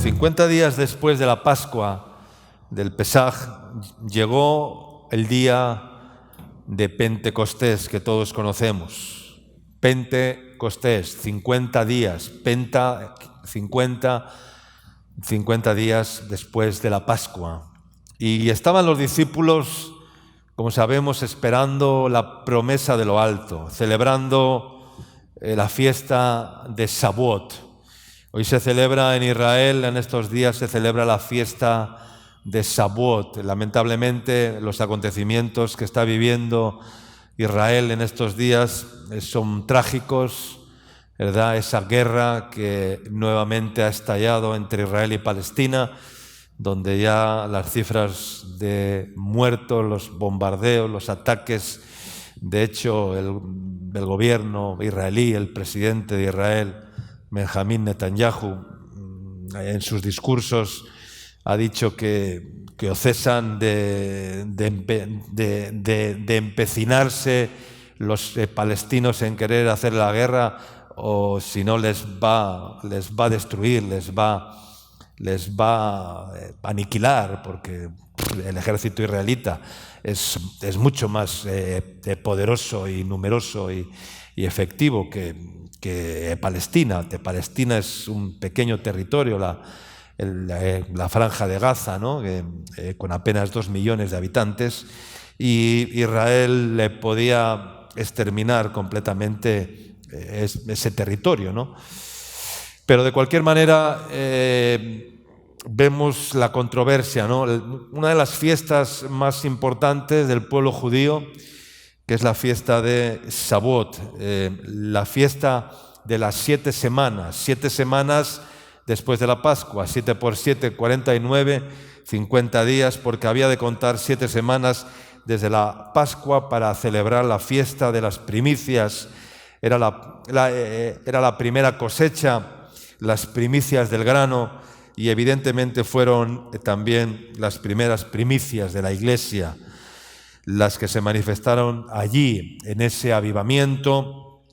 50 días después de la Pascua, del Pesaj, llegó el día de Pentecostés que todos conocemos. Pentecostés, 50 días, 50 días después de la Pascua. Y estaban los discípulos, como sabemos, esperando la promesa de lo alto, celebrando la fiesta de Shavuot. Hoy se celebra en Israel, en estos días se celebra la fiesta de Shavuot. Lamentablemente, los acontecimientos que está viviendo Israel en estos días son trágicos, ¿verdad? Esa guerra que nuevamente ha estallado entre Israel y Palestina, donde ya las cifras de muertos, los bombardeos, los ataques, de hecho el gobierno israelí, el presidente de Israel, Benjamín Netanyahu, en sus discursos ha dicho que o cesan de empecinarse los palestinos en querer hacer la guerra, o si no les va a destruir, les va a aniquilar, porque el ejército israelita es mucho más poderoso y numeroso y efectivo que Palestina. Palestina es un pequeño territorio, la franja de Gaza, ¿no? Con apenas 2 millones de habitantes, y Israel le podía exterminar completamente ese territorio, ¿no? Pero de cualquier manera vemos la controversia, ¿no? Una de las fiestas más importantes del pueblo judío, que es la fiesta de Shavuot, la fiesta de las 7 semanas, 7 semanas después de la Pascua, 7 por 7, 49, 50 días, porque había de contar 7 semanas desde la Pascua para celebrar la fiesta de las primicias. Era la primera cosecha, las primicias del grano, y evidentemente fueron también las primeras primicias de la Iglesia, las que se manifestaron allí, en ese avivamiento,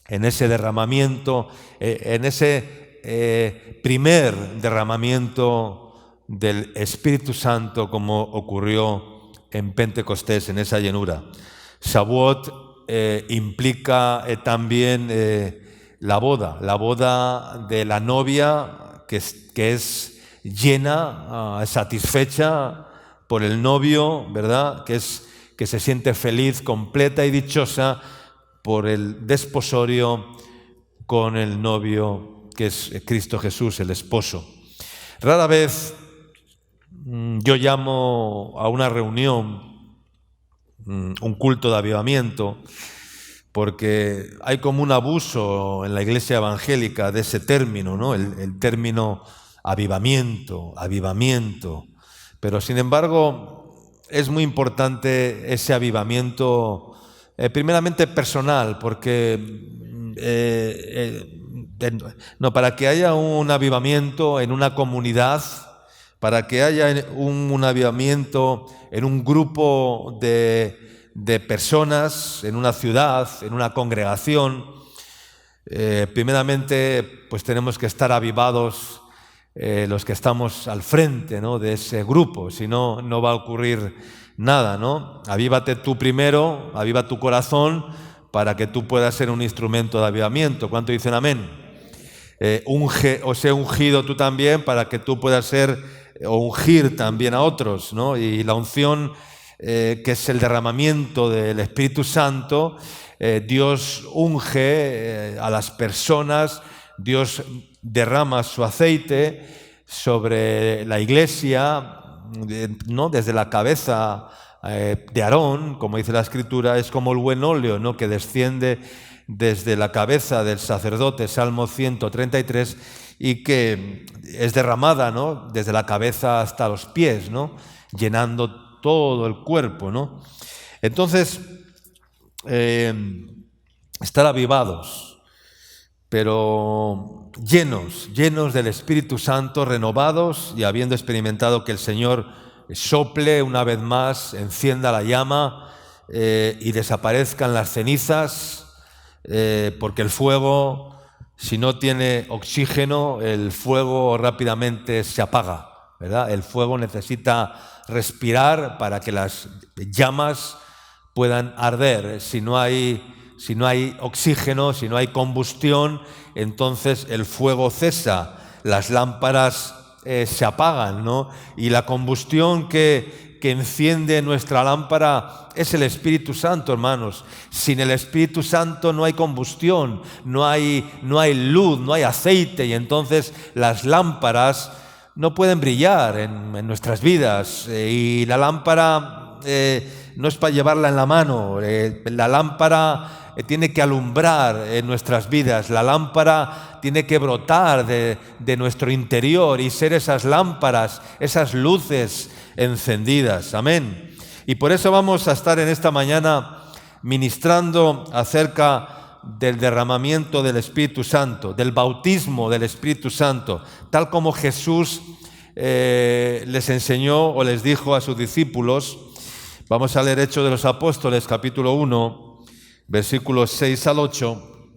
en ese derramamiento, en ese primer derramamiento del Espíritu Santo, como ocurrió en Pentecostés, en esa llenura. Shavuot implica también la boda de la novia que es llena, satisfecha por el novio, ¿verdad? Que se siente feliz, completa y dichosa por el desposorio con el novio, que es Cristo Jesús, el esposo. Rara vez yo llamo a una reunión un culto de avivamiento, porque hay como un abuso en la iglesia evangélica de ese término, ¿no? El término avivamiento. Pero sin embargo, es muy importante ese avivamiento, primeramente personal, porque para que haya un avivamiento en una comunidad, para que haya un avivamiento en un grupo de personas, en una ciudad, en una congregación, primeramente pues tenemos que estar avivados los que estamos al frente, ¿no?, de ese grupo, si no, no va a ocurrir nada, ¿no? Avívate tú primero, aviva tu corazón para que tú puedas ser un instrumento de avivamiento. ¿Cuánto dicen amén? Unge o sé ungido tú también para que tú puedas ser o ungir también a otros, ¿no? Y la unción, que es el derramamiento del Espíritu Santo, Dios unge a las personas, Dios derrama su aceite sobre la iglesia, ¿no? Desde la cabeza de Aarón, como dice la Escritura, es como el buen óleo, ¿no?, que desciende desde la cabeza del sacerdote, Salmo 133, y que es derramada, ¿no?, desde la cabeza hasta los pies, ¿no?, llenando todo el cuerpo, ¿no? Entonces, estar avivados, pero llenos del Espíritu Santo, renovados, y habiendo experimentado que el Señor sople una vez más, encienda la llama y desaparezcan las cenizas, porque el fuego Si no tiene oxígeno, el fuego rápidamente se apaga, ¿verdad? El fuego necesita respirar para que las llamas puedan arder. Si no hay oxígeno, si no hay combustión, entonces el fuego cesa, las lámparas se apagan, ¿no? Y la combustión que enciende nuestra lámpara es el Espíritu Santo, hermanos. Sin el Espíritu Santo no hay combustión, no hay luz, no hay aceite, y entonces las lámparas no pueden brillar en nuestras vidas. Y la lámpara no es para llevarla en la mano, la lámpara tiene que alumbrar en nuestras vidas, la lámpara tiene que brotar de nuestro interior y ser esas lámparas, esas luces encendidas. Amén. Y por eso vamos a estar en esta mañana ministrando acerca del derramamiento del Espíritu Santo, del bautismo del Espíritu Santo, tal como Jesús les enseñó o les dijo a sus discípulos. Vamos a leer Hechos de los Apóstoles, capítulo 1, versículos 6 al 8,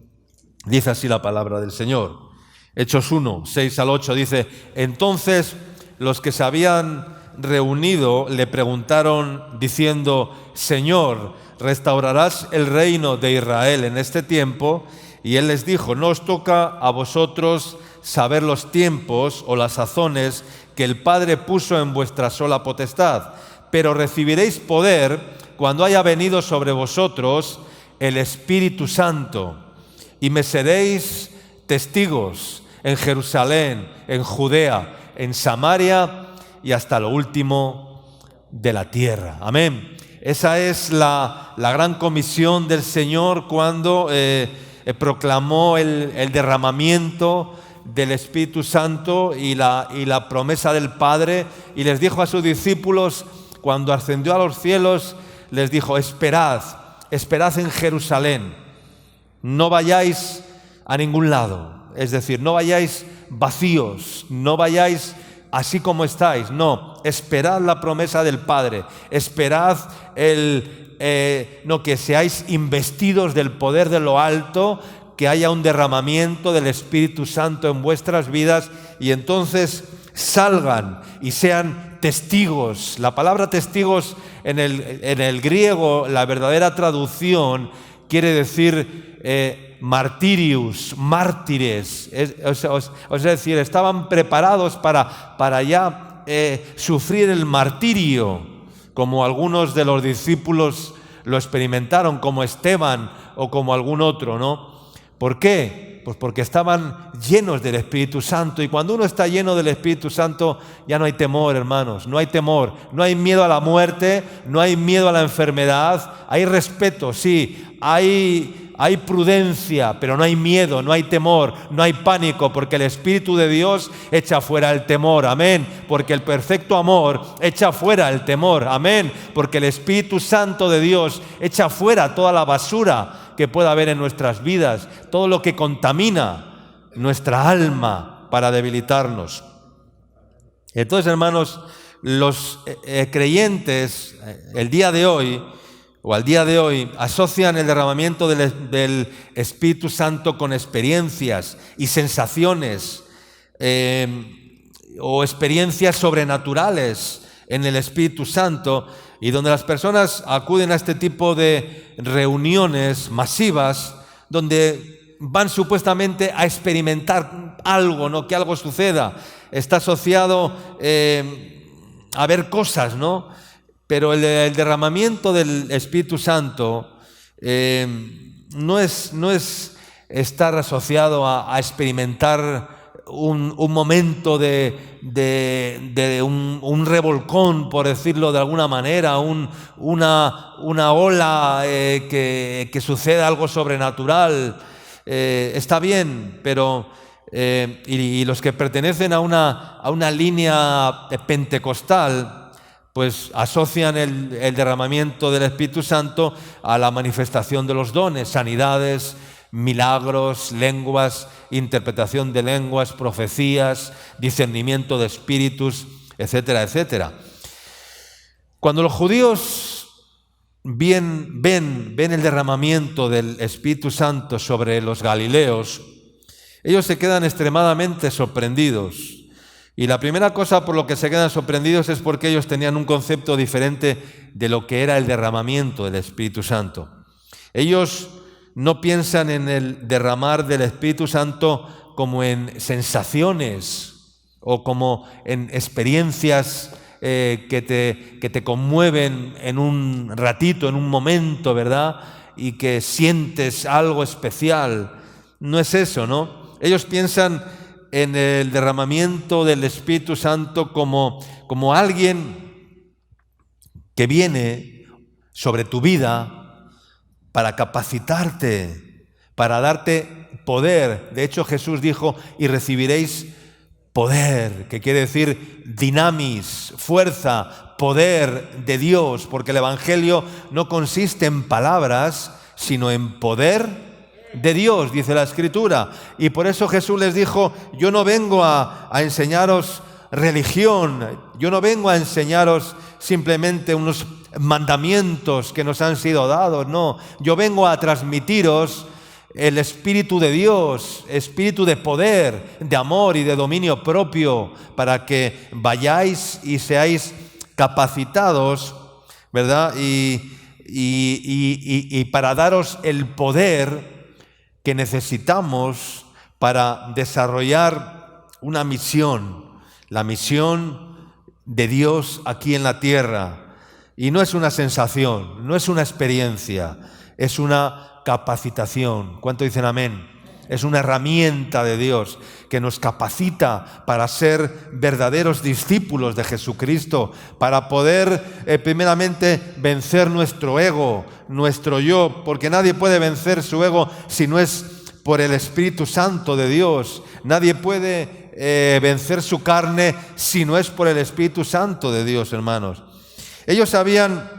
dice así la palabra del Señor. Hechos 1, 6 al 8 dice: entonces los que se habían reunido le preguntaron diciendo: Señor, ¿restaurarás el reino de Israel en este tiempo? Y él les dijo: no os toca a vosotros saber los tiempos o las sazones que el Padre puso en vuestra sola potestad, pero recibiréis poder cuando haya venido sobre vosotros el Espíritu Santo, y me seréis testigos en Jerusalén, en Judea, en Samaria y hasta lo último de la tierra. Amén. Esa es la gran comisión del Señor cuando proclamó el derramamiento del Espíritu Santo y la promesa del Padre, y les dijo a sus discípulos, cuando ascendió a los cielos, les dijo: esperad en Jerusalén, no vayáis a ningún lado, es decir, no vayáis vacíos, no vayáis así como estáis, no, esperad la promesa del Padre, esperad que seáis investidos del poder de lo alto, que haya un derramamiento del Espíritu Santo en vuestras vidas, y entonces salgan y sean testigos. La palabra testigos en el griego, la verdadera traducción, quiere decir martirius, mártires, es decir, estaban preparados para ya sufrir el martirio, como algunos de los discípulos lo experimentaron, como Esteban o como algún otro, ¿no? ¿Por qué? Pues porque estaban llenos del Espíritu Santo, y cuando uno está lleno del Espíritu Santo ya no hay temor, hermanos, no hay temor, no hay miedo a la muerte, no hay miedo a la enfermedad, hay respeto, sí, hay prudencia, pero no hay miedo, no hay temor, no hay pánico, porque el Espíritu de Dios echa fuera el temor, amén, porque el perfecto amor echa fuera el temor, amén, porque el Espíritu Santo de Dios echa fuera toda la basura que pueda haber en nuestras vidas, todo lo que contamina nuestra alma para debilitarnos. Entonces, hermanos, los creyentes al día de hoy asocian el derramamiento del Espíritu Santo con experiencias y sensaciones o experiencias sobrenaturales en el Espíritu Santo, y donde las personas acuden a este tipo de reuniones masivas donde van supuestamente a experimentar algo, ¿no? Que algo suceda. Está asociado a ver cosas, ¿no? Pero el derramamiento del Espíritu Santo no es estar asociado a experimentar un momento de un revolcón, por decirlo de alguna manera, una ola que suceda algo sobrenatural. Está bien, pero y los que pertenecen a una línea pentecostal, pues asocian el derramamiento del Espíritu Santo a la manifestación de los dones, sanidades, milagros, lenguas, interpretación de lenguas, profecías, discernimiento de espíritus, etcétera, etcétera. Cuando los judíos ven el derramamiento del Espíritu Santo sobre los galileos, Ellos se quedan extremadamente sorprendidos. Y la primera cosa por lo que se quedan sorprendidos es porque ellos tenían un concepto diferente de lo que era el derramamiento del Espíritu Santo. Ellos no piensan en el derramar del Espíritu Santo como en sensaciones o como en experiencias que te conmueven en un ratito, en un momento, ¿verdad? Y que sientes algo especial. No es eso, ¿no? Ellos piensan en el derramamiento del Espíritu Santo como alguien que viene sobre tu vida para capacitarte, para darte poder. De hecho, Jesús dijo, y recibiréis poder, que quiere decir dinamis, fuerza, poder de Dios, porque el Evangelio no consiste en palabras, sino en poder de Dios, dice la Escritura. Y por eso Jesús les dijo, yo no vengo a enseñaros religión, yo no vengo a enseñaros simplemente unos mandamientos que nos han sido dados, no, yo vengo a transmitiros el Espíritu de Dios, espíritu de poder, de amor y de dominio propio, para que vayáis y seáis capacitados, ¿verdad? Y para daros el poder que necesitamos para desarrollar una misión, la misión de Dios aquí en la tierra. Y no es una sensación, no es una experiencia, es una capacitación. ¿Cuánto dicen amén? Es una herramienta de Dios que nos capacita para ser verdaderos discípulos de Jesucristo, para poder primeramente vencer nuestro ego, nuestro yo, porque nadie puede vencer su ego si no es por el Espíritu Santo de Dios. Nadie puede vencer su carne si no es por el Espíritu Santo de Dios, hermanos. Ellos sabían,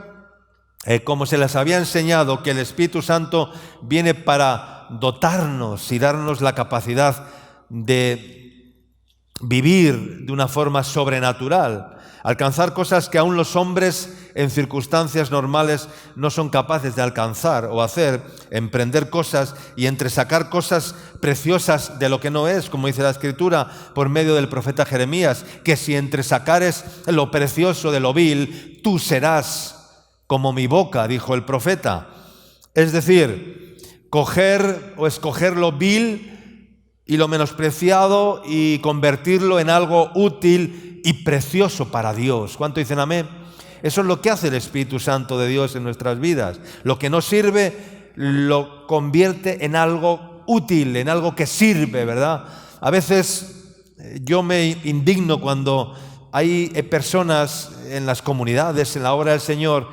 como se les había enseñado, que el Espíritu Santo viene para dotarnos y darnos la capacidad de vivir de una forma sobrenatural, alcanzar cosas que aún los hombres en circunstancias normales no son capaces de alcanzar o hacer, emprender cosas y entresacar cosas preciosas de lo que no es, como dice la Escritura por medio del profeta Jeremías, que si entresacares lo precioso de lo vil, tú serás como mi boca, dijo el profeta. Es decir, coger o escoger lo vil y lo menospreciado y convertirlo en algo útil y precioso para Dios. ¿Cuánto dicen amén? Eso es lo que hace el Espíritu Santo de Dios en nuestras vidas. Lo que no sirve lo convierte en algo útil, en algo que sirve, ¿verdad? A veces yo me indigno cuando hay personas en las comunidades, en la obra del Señor,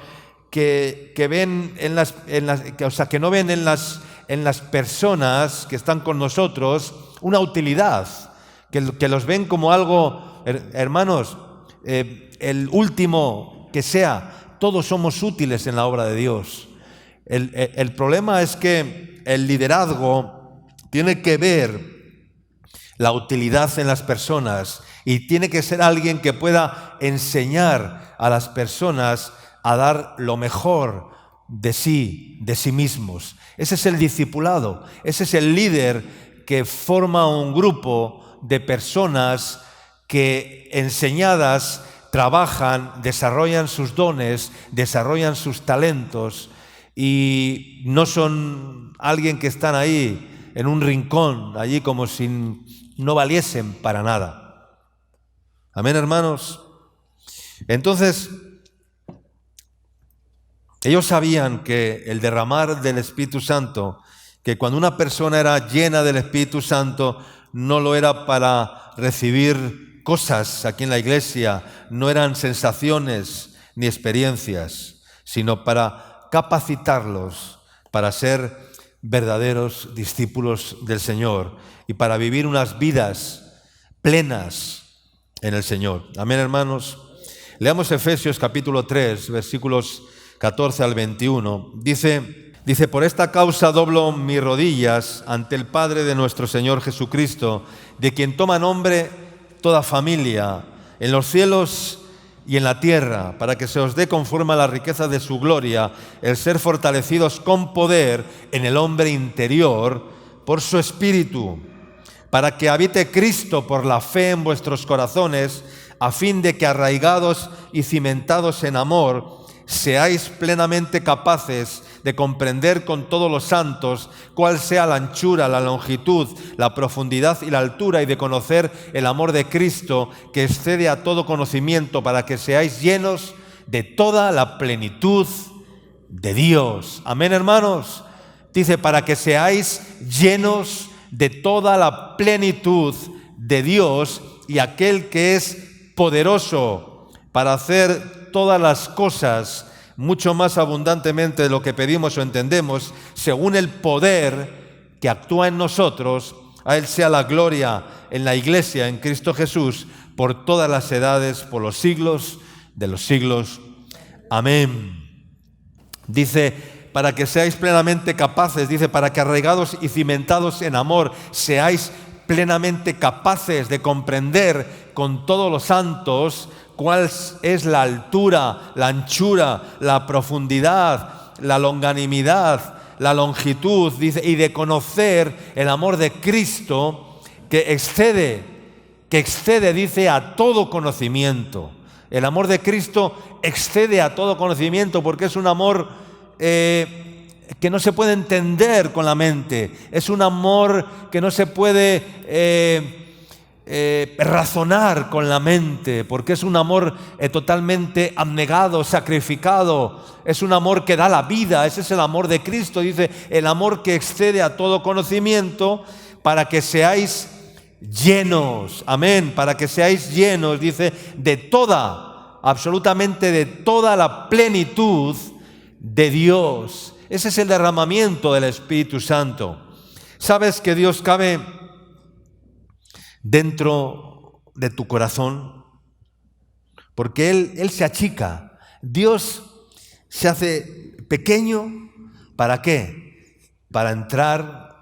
que ven que no ven en las personas que están con nosotros una utilidad, que los ven como algo, hermanos, el último que sea, todos somos útiles en la obra de Dios. El problema es que el liderazgo tiene que ver la utilidad en las personas y tiene que ser alguien que pueda enseñar a las personas a dar lo mejor de sí mismos. Ese es el discipulado, ese es el líder que forma un grupo de personas que enseñadas trabajan, desarrollan sus dones, desarrollan sus talentos y no son alguien que están ahí en un rincón, allí como si no valiesen para nada. Amén, hermanos. Entonces, ellos sabían que el derramar del Espíritu Santo, que cuando una persona era llena del Espíritu Santo, no lo era para recibir cosas aquí en la iglesia, no eran sensaciones ni experiencias, sino para capacitarlos para ser verdaderos discípulos del Señor y para vivir unas vidas plenas en el Señor. Amén, hermanos. Leamos Efesios capítulo 3, versículos 14 al 21, dice, por esta causa doblo mis rodillas ante el Padre de nuestro Señor Jesucristo, de quien toma nombre toda familia, en los cielos y en la tierra, para que se os dé conforme a la riqueza de su gloria, el ser fortalecidos con poder en el hombre interior por su Espíritu, para que habite Cristo por la fe en vuestros corazones, a fin de que arraigados y cimentados en amor, seáis plenamente capaces de comprender con todos los santos cuál sea la anchura, la longitud, la profundidad y la altura, y de conocer el amor de Cristo que excede a todo conocimiento, para que seáis llenos de toda la plenitud de Dios. Amén, hermanos. Dice, para que seáis llenos de toda la plenitud de Dios, y aquel que es poderoso para hacer todas las cosas mucho más abundantemente de lo que pedimos o entendemos, según el poder que actúa en nosotros, a Él sea la gloria en la Iglesia, en Cristo Jesús, por todas las edades, por los siglos de los siglos. Amén. Dice, para que seáis plenamente capaces, dice, para que arraigados y cimentados en amor, seáis plenamente capaces de comprender con todos los santos cuál es la altura, la anchura, la profundidad, la longanimidad, la longitud, dice, y de conocer el amor de Cristo que excede, dice, a todo conocimiento. El amor de Cristo excede a todo conocimiento, porque es un amor que no se puede entender con la mente. Es un amor que no se puede razonar con la mente, porque es un amor totalmente abnegado, sacrificado. Es un amor que da la vida. Ese es el amor de Cristo, dice, el amor que excede a todo conocimiento, para que seáis llenos, amén, para que seáis llenos, dice, de toda, absolutamente de toda la plenitud de Dios. Ese es el derramamiento del Espíritu Santo. ¿Sabes que Dios cabe dentro de tu corazón? Porque Él se achica. Dios se hace pequeño. ¿Para qué? Para entrar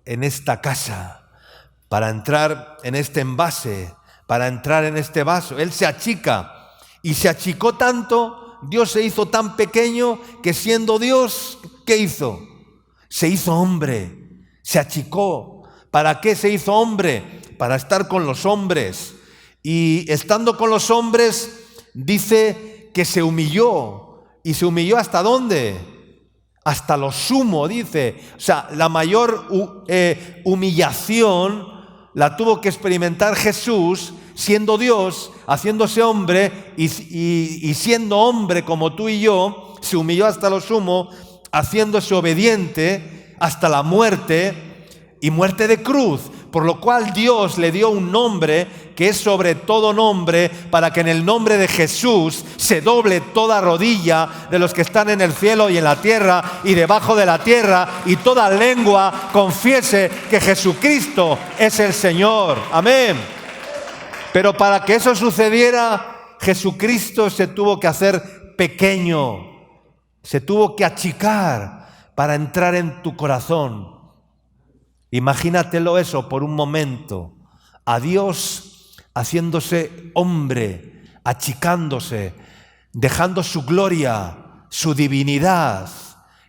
en esta casa, para entrar en este envase, para entrar en este vaso. Él se achica, y se achicó tanto. Dios se hizo tan pequeño que, siendo Dios, ¿qué hizo? Se hizo hombre, se achicó. ¿Para qué se hizo hombre? Para estar con los hombres. Y estando con los hombres, dice que se humilló. ¿Y se humilló hasta dónde? Hasta lo sumo, dice. O sea, la mayor humillación la tuvo que experimentar Jesús, siendo Dios, haciéndose hombre y siendo hombre como tú y yo. Se humilló hasta lo sumo, haciéndose obediente hasta la muerte, y muerte de cruz. Por lo cual Dios le dio un nombre que es sobre todo nombre, para que en el nombre de Jesús se doble toda rodilla de los que están en el cielo y en la tierra y debajo de la tierra, y toda lengua confiese que Jesucristo es el Señor. Amén. Pero para que eso sucediera, Jesucristo se tuvo que hacer pequeño, se tuvo que achicar para entrar en tu corazón. Imagínatelo eso por un momento, a Dios haciéndose hombre, achicándose, dejando su gloria, su divinidad,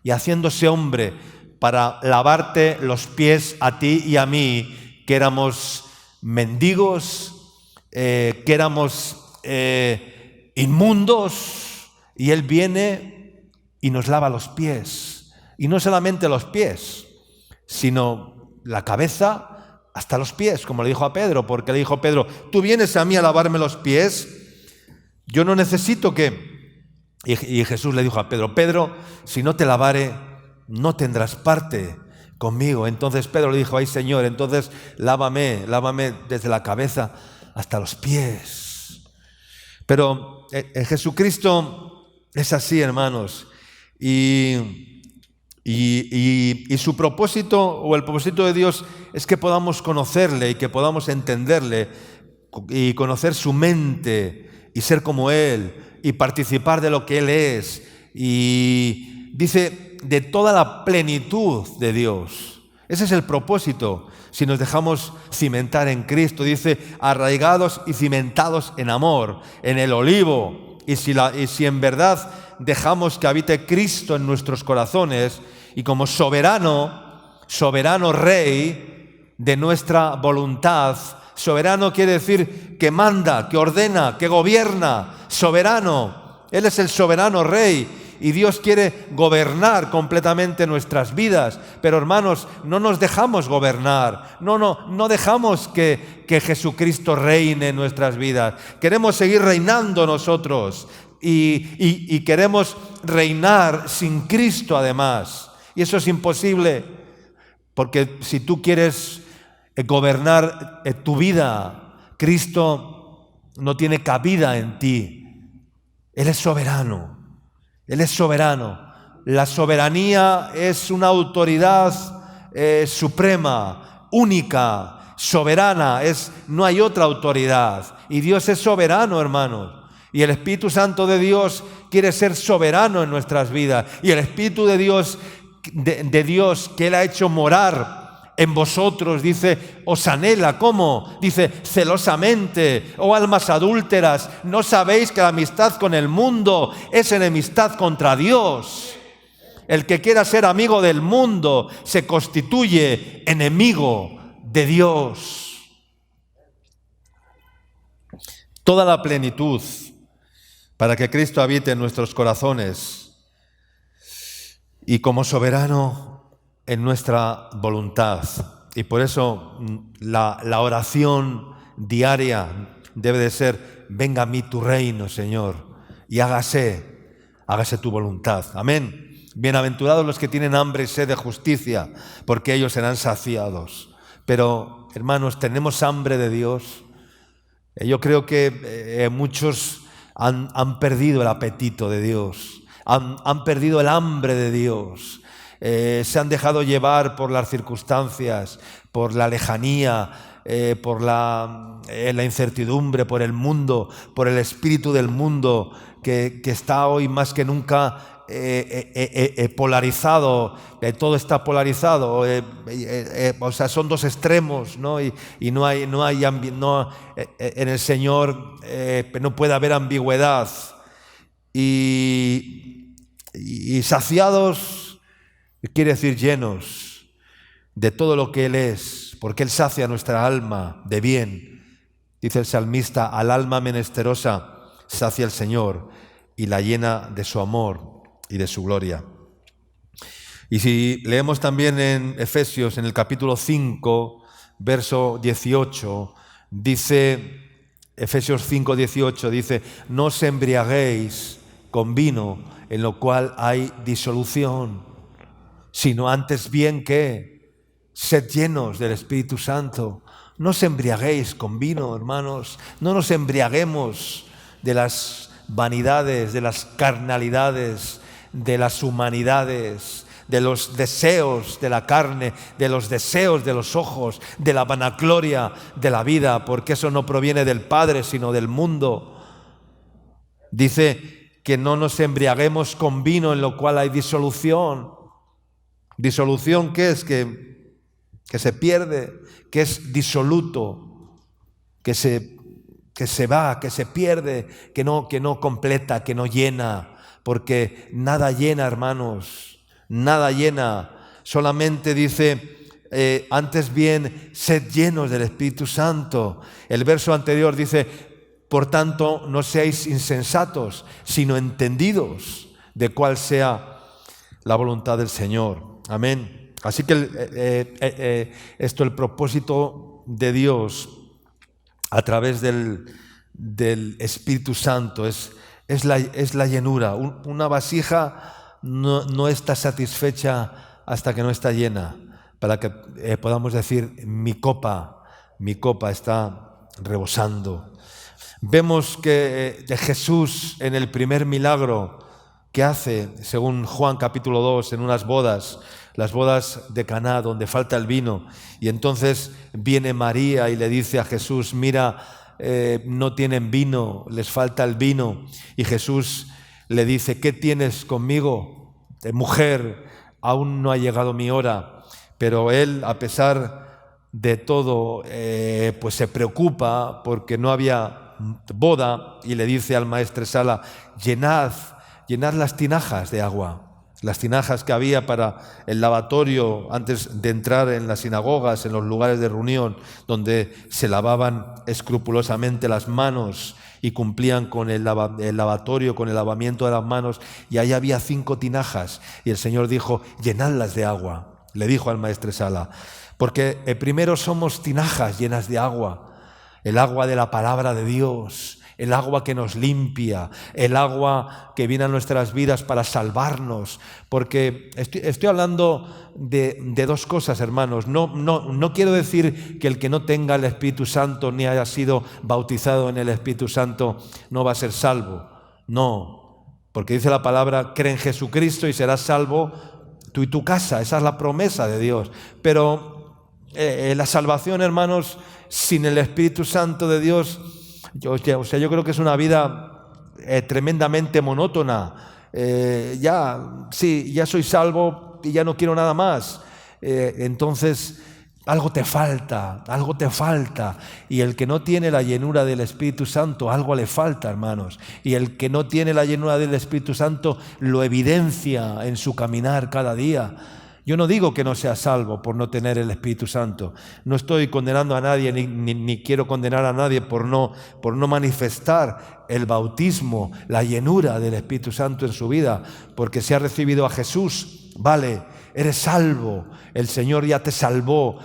y haciéndose hombre para lavarte los pies a ti y a mí, que éramos mendigos, que éramos inmundos, y Él viene y nos lava los pies. Y no solamente los pies, sino la cabeza hasta los pies, como le dijo a Pedro, porque le dijo a Pedro, tú vienes a mí a lavarme los pies, yo no necesito que... Y Jesús le dijo a Pedro, Pedro, si no te lavare, no tendrás parte conmigo. Entonces Pedro le dijo, ay Señor, entonces lávame desde la cabeza hasta los pies. Pero Jesucristo es así, hermanos, y su propósito, o el propósito de Dios, es que podamos conocerle y que podamos entenderle y conocer su mente y ser como Él y participar de lo que Él es. Y dice, de toda la plenitud de Dios. Ese es el propósito, si nos dejamos cimentar en Cristo. Dice, arraigados y cimentados en amor, en el olivo. Y si en verdad dejamos que habite Cristo en nuestros corazones, y como soberano Rey, de nuestra voluntad. Soberano quiere decir que manda, que ordena, que gobierna. Soberano. Él es el soberano Rey. Y Dios quiere gobernar completamente nuestras vidas. Pero hermanos, no nos dejamos gobernar. No dejamos que Jesucristo reine en nuestras vidas. Queremos seguir reinando nosotros. Y queremos reinar sin Cristo además. Y eso es imposible. Porque si tú quieres gobernar tu vida, Cristo no tiene cabida en ti. Él es soberano. Él es soberano. La soberanía es una autoridad suprema, única, soberana. No hay otra autoridad. Y Dios es soberano, hermanos. Y el Espíritu Santo de Dios quiere ser soberano en nuestras vidas. Y el Espíritu de Dios, que Él ha hecho morar en vosotros, dice, os anhela. ¿Cómo? Dice, celosamente. Oh almas adúlteras, ¿no sabéis que la amistad con el mundo es enemistad contra Dios? El que quiera ser amigo del mundo se constituye enemigo de Dios. Toda la plenitud para que Cristo habite en nuestros corazones y como soberano en nuestra voluntad. Y por eso la oración diaria debe de ser: venga a mí tu reino, Señor, y hágase tu voluntad. Amén. Bienaventurados los que tienen hambre y sed de justicia, porque ellos serán saciados. Pero, hermanos, ¿tenemos hambre de Dios? Yo creo que muchos han perdido el apetito de Dios, han perdido el hambre de Dios. Se han dejado llevar por las circunstancias, por la lejanía, por la incertidumbre, por el mundo, por el espíritu del mundo que está hoy más que nunca polarizado. Todo está polarizado. O sea, son dos extremos, ¿no? Y no hay en el Señor no puede haber ambigüedad. Y saciados quiere decir llenos de todo lo que Él es, porque Él sacia nuestra alma de bien. Dice el salmista: al alma menesterosa sacia el Señor y la llena de su amor y de su gloria. Y si leemos también en Efesios, en el capítulo 5, verso 18, dice, Efesios 5, 18, dice: no os embriaguéis con vino, en lo cual hay disolución, sino antes bien que sed llenos del Espíritu Santo. No os embriaguéis con vino, hermanos. No nos embriaguemos de las vanidades, de las carnalidades, de las humanidades, de los deseos de la carne, de los deseos de los ojos, de la vanagloria de la vida, porque eso no proviene del Padre, sino del mundo. Dice que no nos embriaguemos con vino, en lo cual hay disolución. ¿Disolución qué es? Que se pierde, que es disoluto, que se va, que se pierde, que no completa, que no llena, porque nada llena, hermanos, nada llena. Solamente dice, antes bien, sed llenos del Espíritu Santo. El verso anterior dice: por tanto, no seáis insensatos, sino entendidos de cuál sea la voluntad del Señor. Amén. Así que el propósito de Dios a través del Espíritu Santo es la llenura. Una vasija no está satisfecha hasta que no está llena, para que podamos decir: mi copa está rebosando. Vemos que Jesús, en el primer milagro que hace, según Juan capítulo 2, en unas bodas, las bodas de Caná, donde falta el vino, y entonces viene María y le dice a Jesús: mira, no tienen vino, les falta el vino. Y Jesús le dice: ¿qué tienes conmigo, mujer? Aún no ha llegado mi hora. Pero él, a pesar de todo, pues se preocupa porque no había boda, y le dice al maestresala: llenad las tinajas de agua. las tinajas que había para el lavatorio antes de entrar en las sinagogas, en los lugares de reunión, donde se lavaban escrupulosamente las manos y cumplían con el lavatorio, con el lavamiento de las manos, y ahí había 5 tinajas, y el Señor dijo: llenadlas de agua, le dijo al maestresala, porque primero somos tinajas llenas de agua, el agua de la palabra de Dios, el agua que nos limpia, el agua que viene a nuestras vidas para salvarnos, porque estoy hablando de 2 cosas, hermanos. No quiero decir que el que no tenga el Espíritu Santo ni haya sido bautizado en el Espíritu Santo no va a ser salvo. No, porque dice la palabra: cree en Jesucristo y serás salvo tú y tu casa. Esa es la promesa de Dios. Pero la salvación, hermanos, sin el Espíritu Santo de Dios, yo creo que es una vida tremendamente monótona. Ya soy salvo y ya no quiero nada más. Entonces, algo te falta. Y el que no tiene la llenura del Espíritu Santo, algo le falta, hermanos. Y el que no tiene la llenura del Espíritu Santo lo evidencia en su caminar cada día. Yo no digo que no sea salvo por no tener el Espíritu Santo. No estoy condenando a nadie ni quiero condenar a nadie por no manifestar el bautismo, la llenura del Espíritu Santo en su vida, porque si ha recibido a Jesús, vale, eres salvo, el Señor ya te salvó,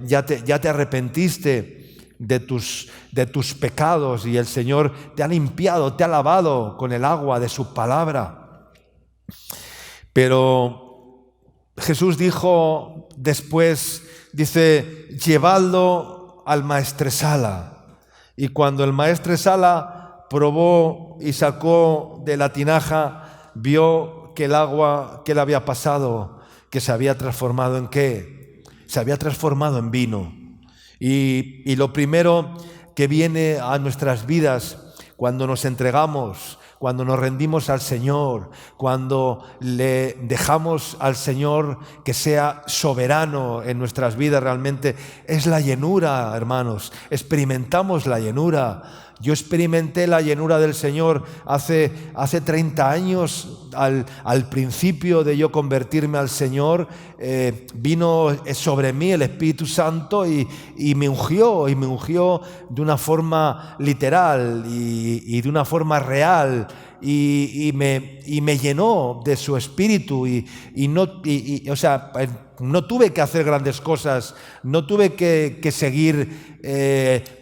ya te arrepentiste de tus pecados y el Señor te ha limpiado, te ha lavado con el agua de su palabra. Pero Jesús dijo después, dice: llevadlo al maestresala. Y cuando el maestresala probó y sacó de la tinaja, vio que el agua que le había pasado, que se había transformado ¿en qué? Se había transformado en vino. Y lo primero que viene a nuestras vidas cuando nos entregamos, cuando nos rendimos al Señor, cuando le dejamos al Señor que sea soberano en nuestras vidas realmente, es la llenura, hermanos. Experimentamos la llenura. Yo experimenté la llenura del Señor hace 30 años, al principio de yo convertirme al Señor, vino sobre mí el Espíritu Santo y me ungió de una forma literal y de una forma real. Y me llenó de su espíritu no tuve que hacer grandes cosas, no tuve que seguir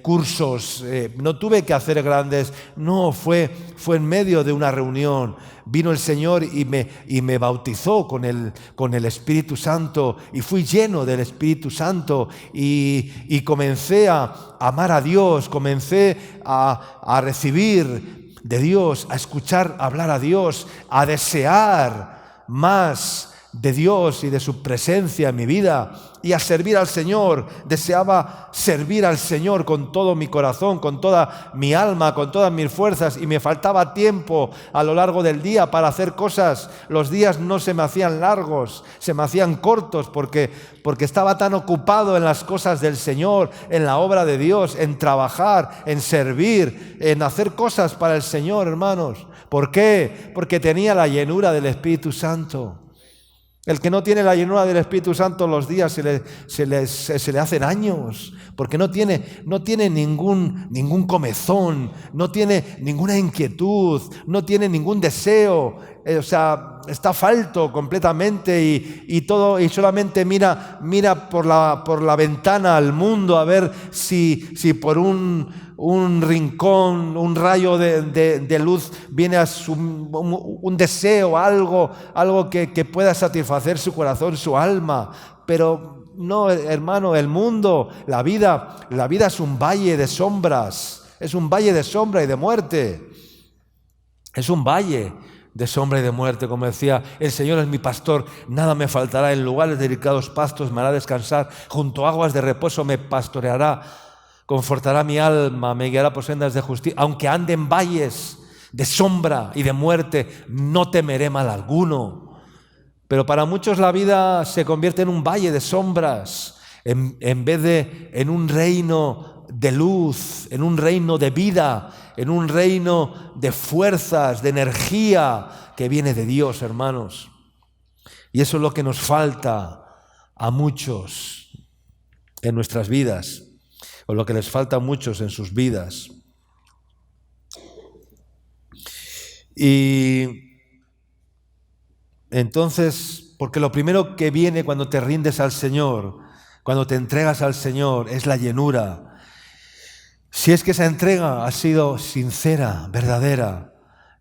cursos, no tuve que hacer grandes, no, fue en medio de una reunión. Vino el Señor y me bautizó con el Espíritu Santo y fui lleno del Espíritu Santo y comencé a amar a Dios, comencé a recibir de Dios, a escuchar hablar a Dios, a desear más de Dios y de su presencia en mi vida y a servir al Señor. Deseaba servir al Señor con todo mi corazón, con toda mi alma, con todas mis fuerzas, y me faltaba tiempo a lo largo del día para hacer cosas. Los días no se me hacían largos, se me hacían cortos porque estaba tan ocupado en las cosas del Señor, en la obra de Dios, en trabajar, en servir, en hacer cosas para el Señor, hermanos. ¿Por qué? Porque tenía la llenura del Espíritu Santo. El que no tiene la llenura del Espíritu Santo, los días se le hacen años, porque no tiene ningún comezón, no tiene ninguna inquietud, no tiene ningún deseo, está falto completamente y solamente mira por la ventana al mundo a ver si por un rincón, un rayo de luz viene a un deseo, algo que pueda satisfacer su corazón, su alma. Pero no, hermano, el mundo, la vida es un valle de sombras, es un valle de sombra y de muerte. Es un valle de sombra y de muerte, como decía: el Señor es mi pastor, nada me faltará, en lugares de delicados pastos me hará descansar, junto a aguas de reposo me pastoreará. Confortará mi alma, me guiará por sendas de justicia. Aunque ande en valles de sombra y de muerte, no temeré mal alguno. Pero para muchos la vida se convierte en un valle de sombras, en vez de en un reino de luz, en un reino de vida, en un reino de fuerzas, de energía que viene de Dios, hermanos. Y eso es lo que nos falta a muchos en nuestras vidas, o lo que les falta a muchos en sus vidas. Y entonces, porque lo primero que viene cuando te rindes al Señor, cuando te entregas al Señor, es la llenura. Si es que esa entrega ha sido sincera, verdadera,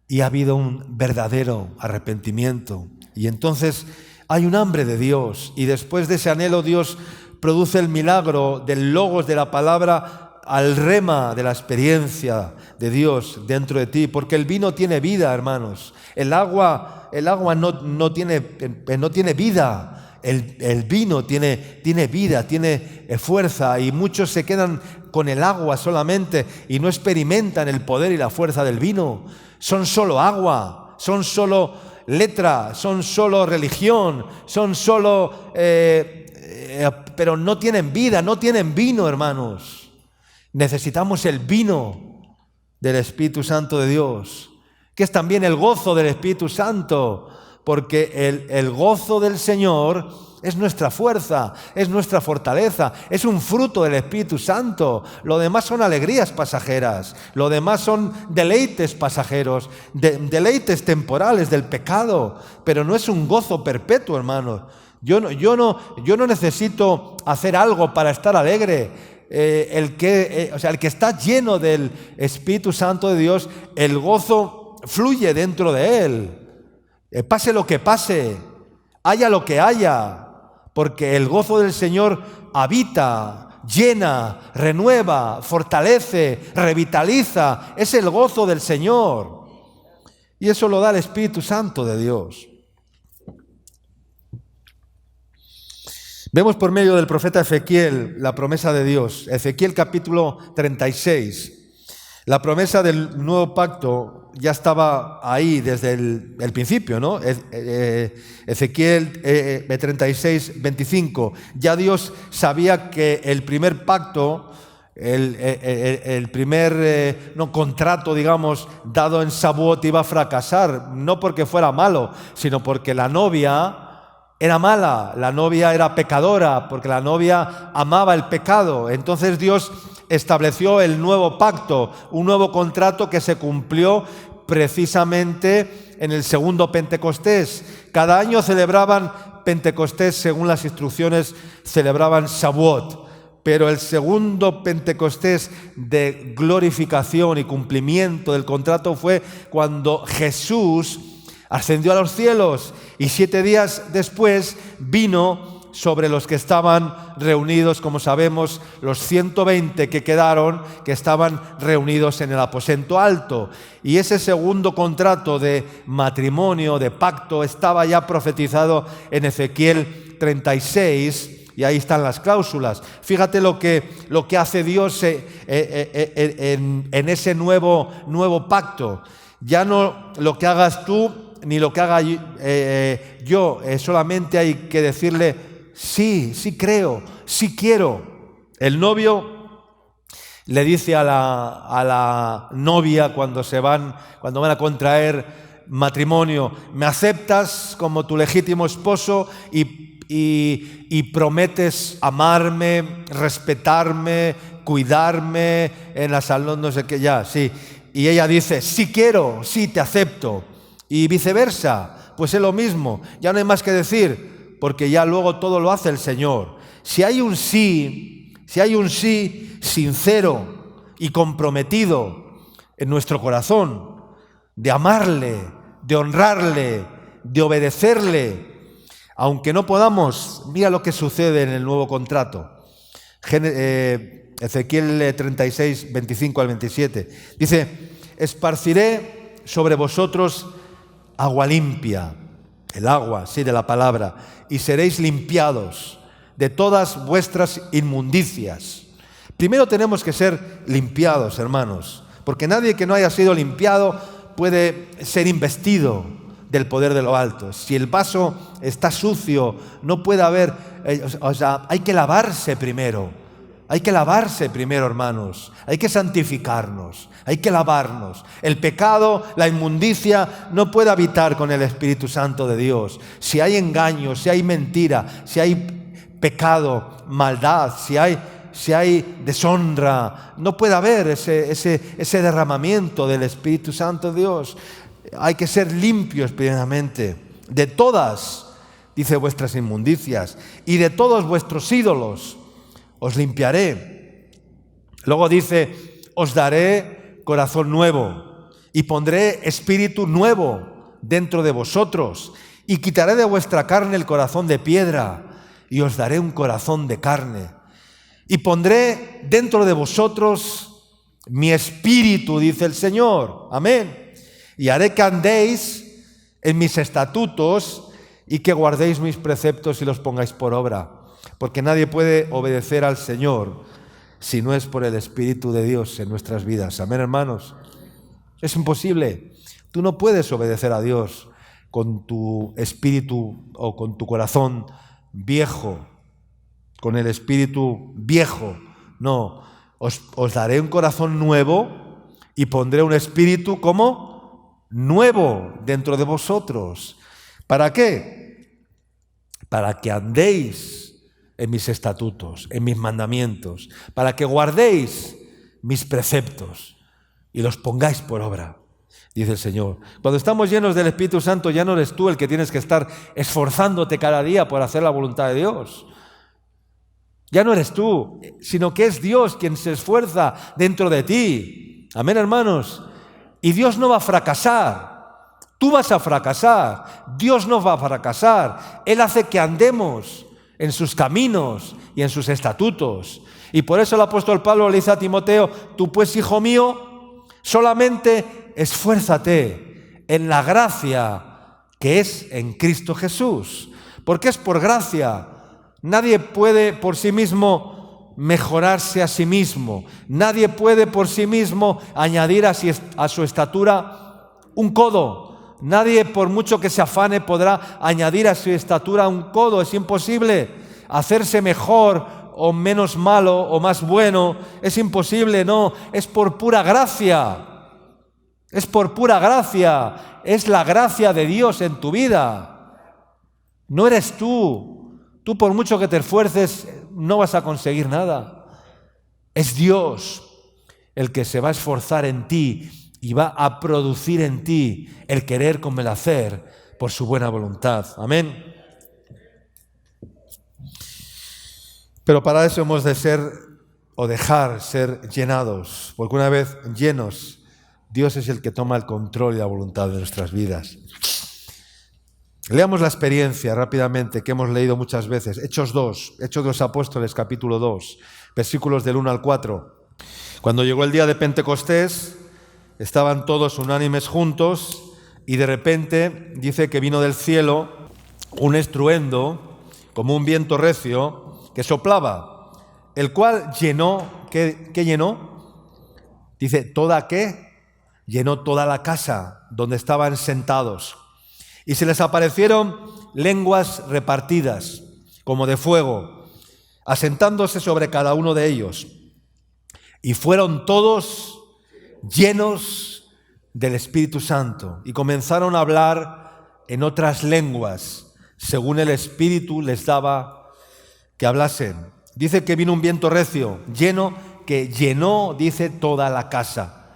y ha habido un verdadero arrepentimiento, y entonces hay un hambre de Dios, y después de ese anhelo Dios produce el milagro del logos de la palabra al rema de la experiencia de Dios dentro de ti, porque el vino tiene vida, hermanos. El agua no tiene vida. El vino tiene vida, tiene fuerza, y muchos se quedan con el agua solamente y no experimentan el poder y la fuerza del vino. Son solo agua, son solo letra, son solo religión, son solo... pero no tienen vida, no tienen vino, hermanos. Necesitamos el vino del Espíritu Santo de Dios, que es también el gozo del Espíritu Santo, porque el gozo del Señor es nuestra fuerza, es nuestra fortaleza, es un fruto del Espíritu Santo. Lo demás son alegrías pasajeras, lo demás son deleites pasajeros, deleites temporales del pecado, pero no es un gozo perpetuo, hermanos. Yo no necesito hacer algo para estar alegre. El que está lleno del Espíritu Santo de Dios, el gozo fluye dentro de él. Pase lo que pase, haya lo que haya, porque el gozo del Señor habita, llena, renueva, fortalece, revitaliza. Es el gozo del Señor. Y eso lo da el Espíritu Santo de Dios. Vemos por medio del profeta Ezequiel la promesa de Dios. Ezequiel capítulo 36. La promesa del nuevo pacto ya estaba ahí desde el principio, ¿no? Ezequiel 36, 25. Ya Dios sabía que el primer pacto, el primer contrato, digamos, dado en Shavuot iba a fracasar, no porque fuera malo, sino porque la novia era mala, la novia era pecadora, porque la novia amaba el pecado. Entonces Dios estableció el nuevo pacto, un nuevo contrato que se cumplió precisamente en el segundo Pentecostés. Cada año celebraban Pentecostés, según las instrucciones, celebraban Shavuot. Pero el segundo Pentecostés de glorificación y cumplimiento del contrato fue cuando Jesús ascendió a los cielos y 7 días después vino sobre los que estaban reunidos, como sabemos, los 120 que quedaron, que estaban reunidos en el aposento alto. Y ese segundo contrato de matrimonio, de pacto, estaba ya profetizado en Ezequiel 36, y ahí están las cláusulas. Fíjate lo que hace Dios en ese nuevo pacto. Ya no lo que hagas tú ni lo que haga yo, solamente hay que decirle sí creo, sí quiero. El novio le dice a la novia cuando van a contraer matrimonio: ¿me aceptas como tu legítimo esposo y prometes amarme, respetarme, cuidarme en la salud, no sé qué, ya, sí? Y ella dice: sí quiero, sí te acepto. Y viceversa, pues es lo mismo, ya no hay más que decir, porque ya luego todo lo hace el Señor. Si hay un sí sincero y comprometido en nuestro corazón, de amarle, de honrarle, de obedecerle, aunque no podamos, mira lo que sucede en el nuevo contrato. Ezequiel 36, 25 al 27, dice: esparciré sobre vosotros agua limpia, el agua, sí, de la palabra, y seréis limpiados de todas vuestras inmundicias. Primero tenemos que ser limpiados, hermanos, porque nadie que no haya sido limpiado puede ser investido del poder de lo alto. Si el vaso está sucio, no puede haber, hay que lavarse primero Hay que lavarse primero, hermanos. Hay que santificarnos. Hay que lavarnos. El pecado, la inmundicia, no puede habitar con el Espíritu Santo de Dios. Si hay engaño, si hay mentira, si hay pecado, maldad, si hay deshonra, no puede haber ese derramamiento del Espíritu Santo de Dios. Hay que ser limpios primeramente de todas, dice, vuestras inmundicias y de todos vuestros ídolos. Os limpiaré. Luego dice, os daré corazón nuevo y pondré espíritu nuevo dentro de vosotros y quitaré de vuestra carne el corazón de piedra y os daré un corazón de carne. Y pondré dentro de vosotros mi espíritu, dice el Señor. Amén. Y haré que andéis en mis estatutos y que guardéis mis preceptos y los pongáis por obra. Porque nadie puede obedecer al Señor si no es por el Espíritu de Dios en nuestras vidas. Amén, hermanos. Es imposible. Tú no puedes obedecer a Dios con tu espíritu o con tu corazón viejo, con el espíritu viejo. No, os daré un corazón nuevo y pondré un espíritu como nuevo dentro de vosotros. ¿Para qué? Para que andéis en mis estatutos, en mis mandamientos, para que guardéis mis preceptos y los pongáis por obra, dice el Señor. Cuando estamos llenos del Espíritu Santo, ya no eres tú el que tienes que estar esforzándote cada día por hacer la voluntad de Dios. Ya no eres tú, sino que es Dios quien se esfuerza dentro de ti. Amén, hermanos. Y Dios no va a fracasar. Tú vas a fracasar. Dios no va a fracasar. Él hace que andemos en sus caminos y en sus estatutos. Y por eso el apóstol Pablo le dice a Timoteo, tú pues, hijo mío, solamente esfuérzate en la gracia que es en Cristo Jesús. Porque es por gracia. Nadie puede por sí mismo mejorarse a sí mismo. Nadie puede por sí mismo añadir a su estatura un codo. Nadie, por mucho que se afane, podrá añadir a su estatura un codo. Es imposible hacerse mejor o menos malo o más bueno. Es imposible, no. Es por pura gracia. Es por pura gracia. Es la gracia de Dios en tu vida. No eres tú. Tú, por mucho que te esfuerces, no vas a conseguir nada. Es Dios el que se va a esforzar en ti y va a producir en ti el querer como el hacer por su buena voluntad. Amén. Pero para eso hemos de ser o dejar ser llenados, porque una vez llenos, Dios es el que toma el control y la voluntad de nuestras vidas. Leamos la experiencia rápidamente que hemos leído muchas veces. Hechos 2, Hechos de los Apóstoles, capítulo 2, versículos del 1 al 4. Cuando llegó el día de Pentecostés, estaban todos unánimes juntos y de repente dice que vino del cielo un estruendo como un viento recio que soplaba, el cual llenó, ¿qué llenó? Dice, ¿toda qué? Llenó toda la casa donde estaban sentados. Y se les aparecieron lenguas repartidas, como de fuego, asentándose sobre cada uno de ellos. Y fueron todos llenos del Espíritu Santo y comenzaron a hablar en otras lenguas, según el Espíritu les daba que hablasen. Dice que vino un viento recio, que llenó, dice, toda la casa.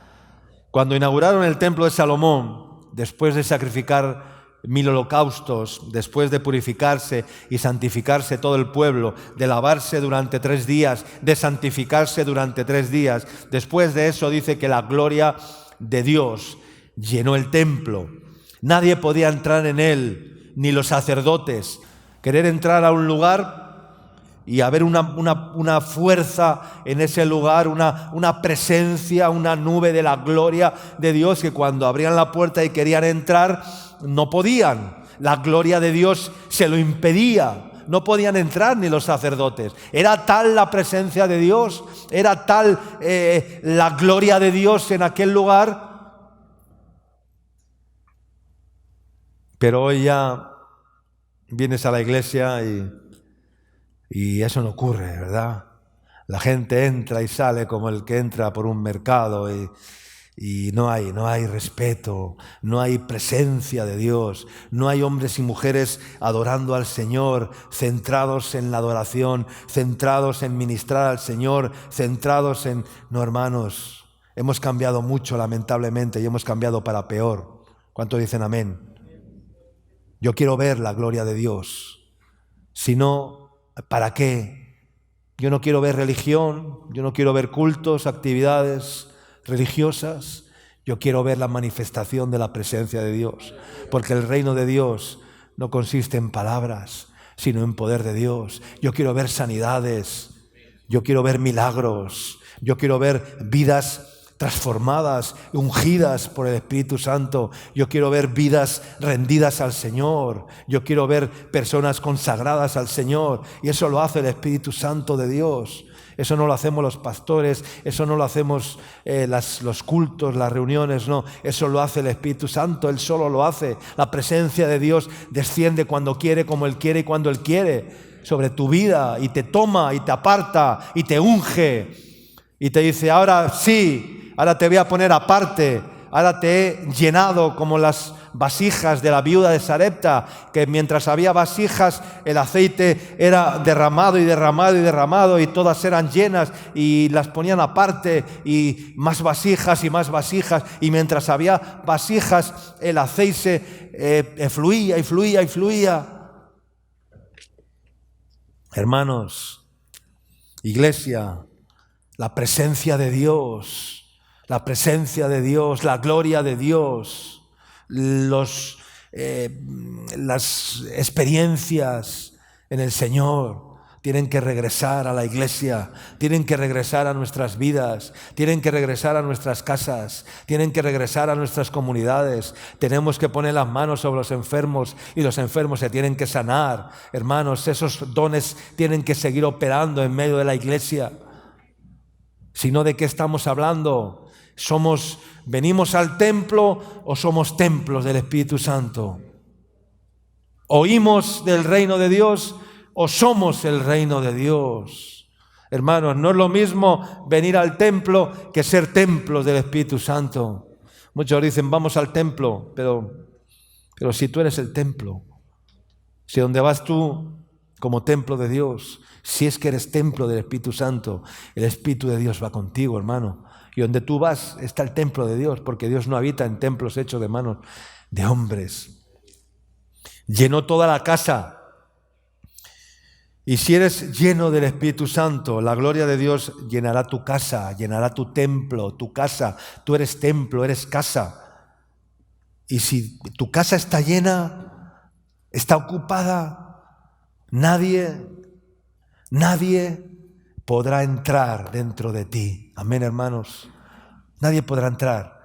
Cuando inauguraron el templo de Salomón, después de sacrificar 1000 holocaustos, después de purificarse y santificarse todo el pueblo, de lavarse durante 3 días, de santificarse durante 3 días, después de eso dice que la gloria de Dios llenó el templo. Nadie podía entrar en él, ni los sacerdotes. Querer entrar a un lugar y haber una fuerza en ese lugar, una presencia, una nube de la gloria de Dios, que cuando abrían la puerta y querían entrar, no podían. La gloria de Dios se lo impedía. No podían entrar ni los sacerdotes. Era tal la presencia de Dios, era tal la gloria de Dios en aquel lugar. Pero hoy ya vienes a la iglesia y eso no ocurre, ¿verdad? La gente entra y sale como el que entra por un mercado y no hay respeto, no hay presencia de Dios, no hay hombres y mujeres adorando al Señor, centrados en la adoración, centrados en ministrar al Señor, centrados en... No, hermanos, hemos cambiado mucho lamentablemente y hemos cambiado para peor. ¿Cuántos dicen amén? Yo quiero ver la gloria de Dios. Si no, ¿para qué? Yo no quiero ver religión, yo no quiero ver cultos, actividades religiosas. Yo quiero ver la manifestación de la presencia de Dios, porque el reino de Dios no consiste en palabras, sino en poder de Dios. Yo quiero ver sanidades, yo quiero ver milagros, yo quiero ver vidas transformadas, ungidas por el Espíritu Santo. Yo quiero ver vidas rendidas al Señor. Yo quiero ver personas consagradas al Señor. Y eso lo hace el Espíritu Santo de Dios. Eso no lo hacemos los pastores, eso no lo hacemos los cultos, las reuniones, no. Eso lo hace el Espíritu Santo, Él solo lo hace. La presencia de Dios desciende cuando quiere, como Él quiere y cuando Él quiere sobre tu vida, y te toma y te aparta y te unge y te dice: ahora sí, ahora te voy a poner aparte, ahora te he llenado como las vasijas de la viuda de Sarepta, que mientras había vasijas el aceite era derramado y derramado y derramado y todas eran llenas y las ponían aparte, y más vasijas y mientras había vasijas el aceite fluía y fluía y fluía. Hermanos, iglesia, la presencia de Dios, la presencia de Dios, la gloria de Dios, las experiencias en el Señor tienen que regresar a la iglesia, tienen que regresar a nuestras vidas, tienen que regresar a nuestras casas, tienen que regresar a nuestras comunidades. Tenemos que poner las manos sobre los enfermos y los enfermos se tienen que sanar. Hermanos, esos dones tienen que seguir operando en medio de la iglesia. Si no, ¿de qué estamos hablando? ¿Venimos al templo o somos templos del Espíritu Santo? ¿Oímos del reino de Dios o somos el reino de Dios? Hermanos, no es lo mismo venir al templo que ser templos del Espíritu Santo. Muchos dicen: vamos al templo, pero si tú eres el templo, si donde vas tú como templo de Dios, si es que eres templo del Espíritu Santo, el Espíritu de Dios va contigo, hermano. Y donde tú vas está el templo de Dios, porque Dios no habita en templos hechos de manos de hombres. Llenó toda la casa. Y si eres lleno del Espíritu Santo, la gloria de Dios llenará tu casa, llenará tu templo, tu casa. Tú eres templo, eres casa. Y si tu casa está llena, está ocupada, nadie podrá entrar dentro de ti. Amén, hermanos. Nadie podrá entrar,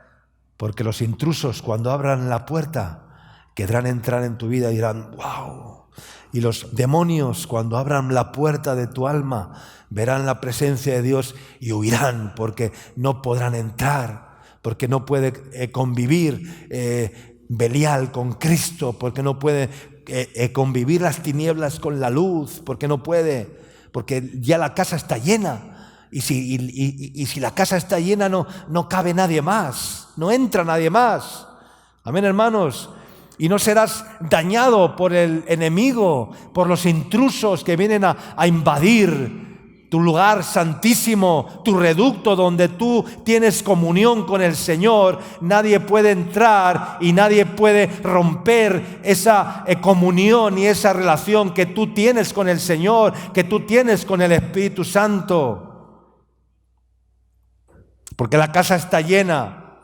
porque los intrusos, cuando abran la puerta, querrán entrar en tu vida y dirán: ¡wow! Y los demonios, cuando abran la puerta de tu alma, verán la presencia de Dios y huirán, porque no podrán entrar, porque no puede convivir Belial con Cristo, porque no puede convivir las tinieblas con la luz, porque no puede, porque ya la casa está llena. Y si la casa está llena, no cabe nadie más, no entra nadie más. Amén, hermanos. Y no serás dañado por el enemigo, por los intrusos que vienen a invadir tu lugar santísimo, tu reducto donde tú tienes comunión con el Señor. Nadie puede entrar y nadie puede romper esa comunión y esa relación que tú tienes con el Señor, que tú tienes con el Espíritu Santo. Porque la casa está llena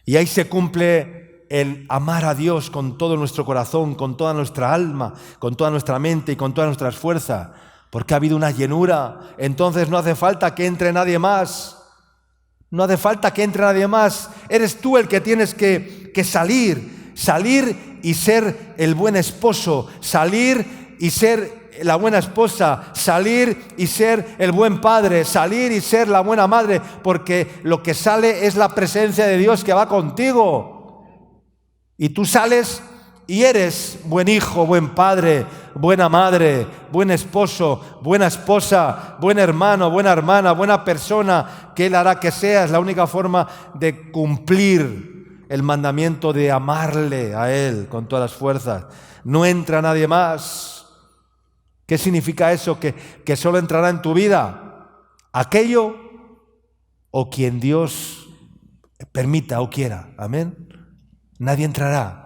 y ahí se cumple el amar a Dios con todo nuestro corazón, con toda nuestra alma, con toda nuestra mente y con todas nuestras fuerzas, porque ha habido una llenura. Entonces no hace falta que entre nadie más. No hace falta que entre nadie más. Eres tú el que tienes que salir y ser el buen esposo, salir y ser la buena esposa, salir y ser el buen padre, salir y ser la buena madre, porque lo que sale es la presencia de Dios que va contigo. Y tú sales y eres buen hijo, buen padre, buena madre, buen esposo, buena esposa, buen hermano, buena hermana, buena persona, que Él hará que seas. La única forma de cumplir el mandamiento de amarle a Él con todas las fuerzas. No entra nadie más. ¿Qué significa eso? Que solo entrará en tu vida aquello o quien Dios permita o quiera. Amén. Nadie entrará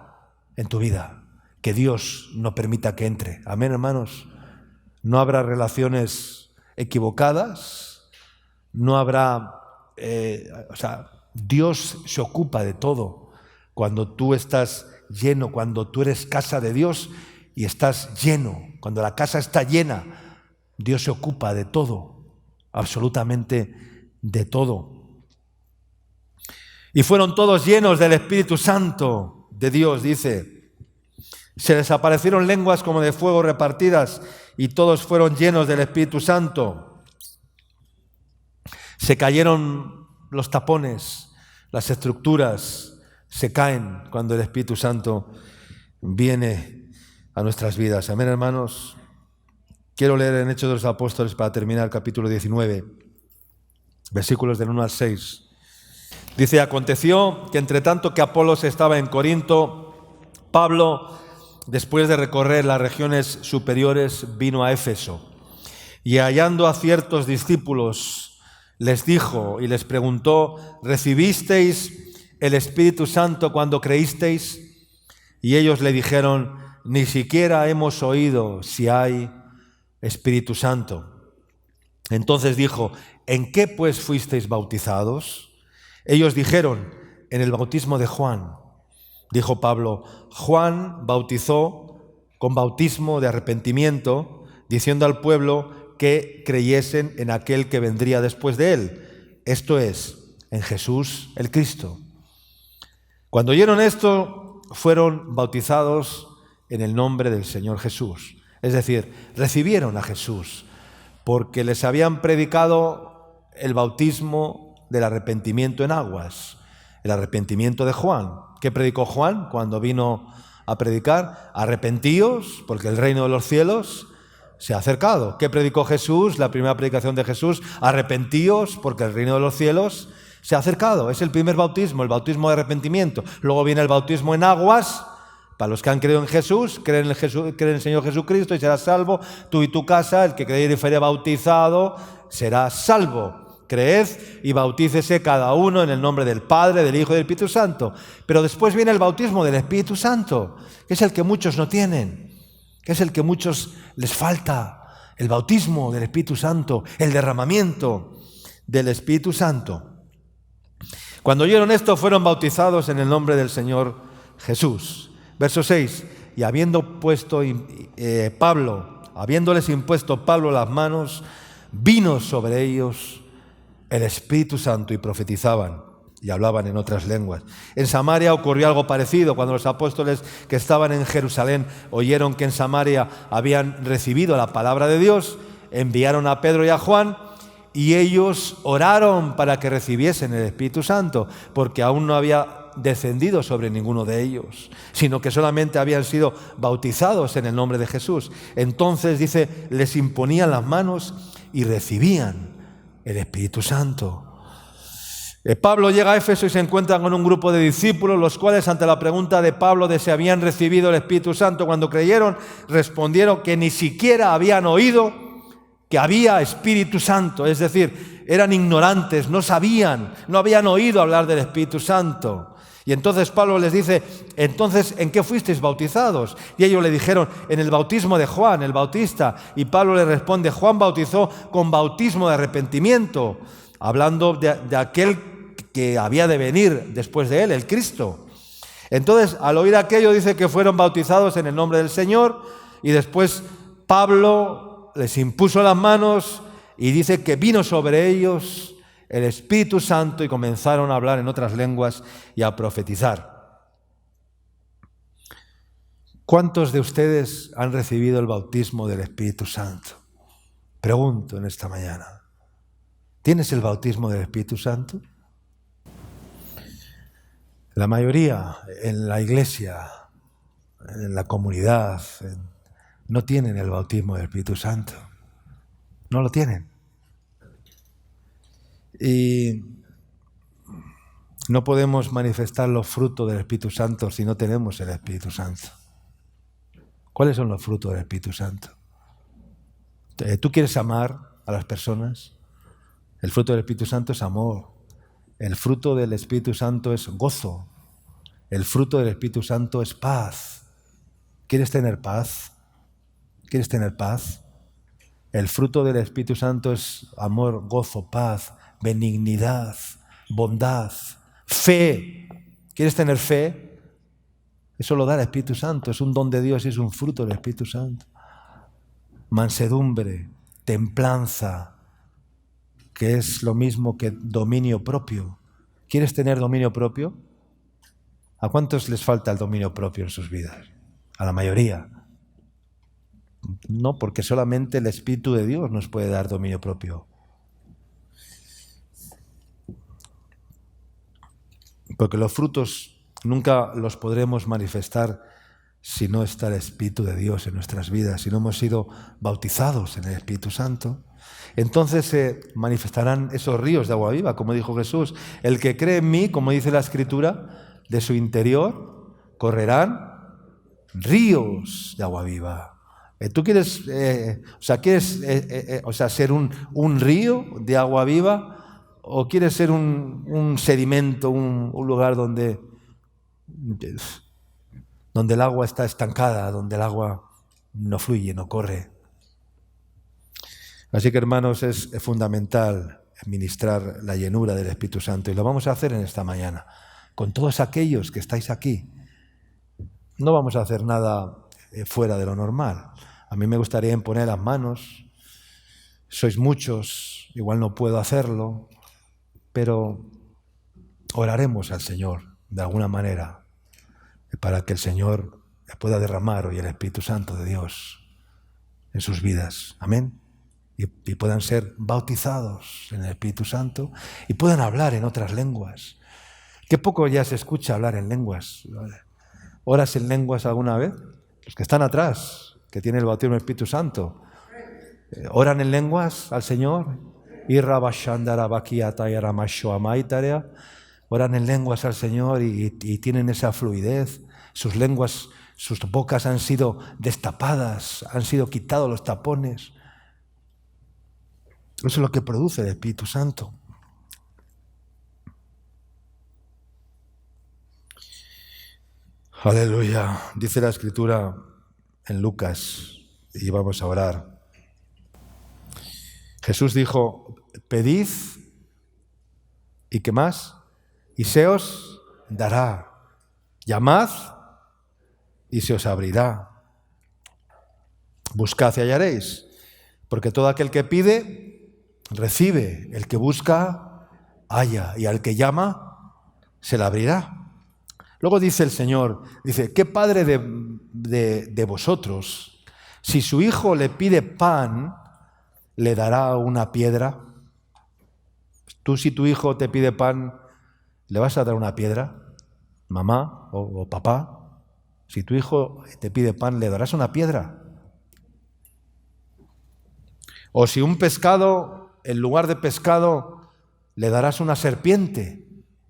en tu vida que Dios no permita que entre. Amén, hermanos. No habrá relaciones equivocadas, no habrá... Dios se ocupa de todo. Cuando tú estás lleno, cuando tú eres casa de Dios y estás lleno, cuando la casa está llena, Dios se ocupa de todo, absolutamente de todo. Y fueron todos llenos del Espíritu Santo de Dios, dice. Se les aparecieron lenguas como de fuego repartidas y todos fueron llenos del Espíritu Santo. Se cayeron los tapones, las estructuras se caen cuando el Espíritu Santo viene a nuestras vidas. Amén, hermanos. Quiero leer en Hechos de los Apóstoles para terminar, capítulo 19, versículos del 1 al 6. Dice: aconteció que entre tanto que Apolos estaba en Corinto, Pablo, después de recorrer las regiones superiores, vino a Éfeso. Y hallando a ciertos discípulos, les dijo y les preguntó: ¿recibisteis el Espíritu Santo cuando creísteis? Y ellos le dijeron: ni siquiera hemos oído si hay Espíritu Santo. Entonces dijo: ¿en qué pues fuisteis bautizados? Ellos dijeron: en el bautismo de Juan. Dijo Pablo: Juan bautizó con bautismo de arrepentimiento, diciendo al pueblo que creyesen en aquel que vendría después de él, esto es, en Jesús el Cristo. Cuando oyeron esto, fueron bautizados en el nombre del Señor Jesús. Es decir, recibieron a Jesús porque les habían predicado el bautismo del arrepentimiento en aguas, el arrepentimiento de Juan. ¿Qué predicó Juan cuando vino a predicar? Arrepentíos, porque el reino de los cielos se ha acercado. ¿Qué predicó Jesús? La primera predicación de Jesús: arrepentíos, porque el reino de los cielos se ha acercado. Es el primer bautismo, el bautismo de arrepentimiento. Luego viene el bautismo en aguas, para los que han creído en Jesús, creen en el Señor Jesucristo y serás salvo, tú y tu casa. El que creyere y fuere bautizado será salvo. Creed y bautícese cada uno en el nombre del Padre, del Hijo y del Espíritu Santo. Pero después viene el bautismo del Espíritu Santo, que es el que muchos no tienen, que es el que muchos les falta. El bautismo del Espíritu Santo, el derramamiento del Espíritu Santo. Cuando oyeron esto, fueron bautizados en el nombre del Señor Jesús. Verso 6. Y habiéndoles impuesto Pablo las manos, vino sobre ellos el Espíritu Santo y profetizaban y hablaban en otras lenguas. En Samaria ocurrió algo parecido. Cuando los apóstoles que estaban en Jerusalén oyeron que en Samaria habían recibido la palabra de Dios, enviaron a Pedro y a Juan, y ellos oraron para que recibiesen el Espíritu Santo, porque aún no había descendido sobre ninguno de ellos, sino que solamente habían sido bautizados en el nombre de Jesús. Entonces, dice, les imponían las manos y recibían el Espíritu Santo. Pablo llega a Éfeso y se encuentra con un grupo de discípulos, los cuales, ante la pregunta de Pablo de si habían recibido el Espíritu Santo cuando creyeron, respondieron que ni siquiera habían oído que había Espíritu Santo. Es decir, eran ignorantes, no sabían, no habían oído hablar del Espíritu Santo. Y entonces Pablo les dice: entonces, ¿en qué fuisteis bautizados? Y ellos le dijeron: en el bautismo de Juan, el Bautista. Y Pablo le responde: Juan bautizó con bautismo de arrepentimiento, hablando de aquel que había de venir después de él, el Cristo. Entonces, al oír aquello, dice que fueron bautizados en el nombre del Señor, y después Pablo les impuso las manos y dice que vino sobre ellos el Espíritu Santo y comenzaron a hablar en otras lenguas y a profetizar. ¿Cuántos de ustedes han recibido el bautismo del Espíritu Santo? Pregunto en esta mañana. ¿Tienes el bautismo del Espíritu Santo? La mayoría en la iglesia en la comunidad, no tienen el bautismo del Espíritu Santo. No lo tienen. Y no podemos manifestar los frutos del Espíritu Santo si no tenemos el Espíritu Santo. ¿Cuáles son los frutos del Espíritu Santo? ¿Tú quieres amar a las personas? El fruto del Espíritu Santo es amor. El fruto del Espíritu Santo es gozo. El fruto del Espíritu Santo es paz. ¿Quieres tener paz? ¿Quieres tener paz? El fruto del Espíritu Santo es amor, gozo, paz, benignidad, bondad, fe. ¿Quieres tener fe? Eso lo da el Espíritu Santo. Es un don de Dios y es un fruto del Espíritu Santo. Mansedumbre, templanza, que es lo mismo que dominio propio. ¿Quieres tener dominio propio? ¿A cuántos les falta el dominio propio en sus vidas? A la mayoría. No, porque solamente el Espíritu de Dios nos puede dar dominio propio. Porque los frutos nunca los podremos manifestar si no está el Espíritu de Dios en nuestras vidas, si no hemos sido bautizados en el Espíritu Santo. Entonces se manifestarán esos ríos de agua viva, como dijo Jesús. El que cree en mí, como dice la Escritura, de su interior correrán ríos de agua viva. ¿Tú quieres, ser un río de agua viva o quieres ser un sedimento, un lugar donde el agua está estancada, donde el agua no fluye, no corre? Así que, hermanos, es fundamental ministrar la llenura del Espíritu Santo y lo vamos a hacer en esta mañana con todos aquellos que estáis aquí. No vamos a hacer nada fuera de lo normal. A mí me gustaría imponer las manos. Sois muchos, igual no puedo hacerlo, pero oraremos al Señor de alguna manera para que el Señor pueda derramar hoy el Espíritu Santo de Dios en sus vidas. Amén. Y puedan ser bautizados en el Espíritu Santo y puedan hablar en otras lenguas. Qué poco ya se escucha hablar en lenguas. ¿Oras en lenguas alguna vez? Los que están atrás, que tienen el bautismo del Espíritu Santo, ¿oran en lenguas al Señor? Oran en lenguas al Señor y tienen esa fluidez. Sus lenguas, sus bocas han sido destapadas, han sido quitados los tapones. Eso es lo que produce el Espíritu Santo. Aleluya. Dice la Escritura en Lucas, y vamos a orar. Jesús dijo, pedid, ¿y qué más? Y se os dará. Llamad y se os abrirá. Buscad y hallaréis, porque todo aquel que pide, recibe. El que busca, halla. Y al que llama, se le abrirá. Luego dice el Señor, dice, ¿qué padre de vosotros, si su hijo le pide pan, le dará una piedra? Tú, si tu hijo te pide pan, ¿le vas a dar una piedra? Mamá o papá, si tu hijo te pide pan, ¿le darás una piedra? O si un pescado, en lugar de pescado, le darás una serpiente.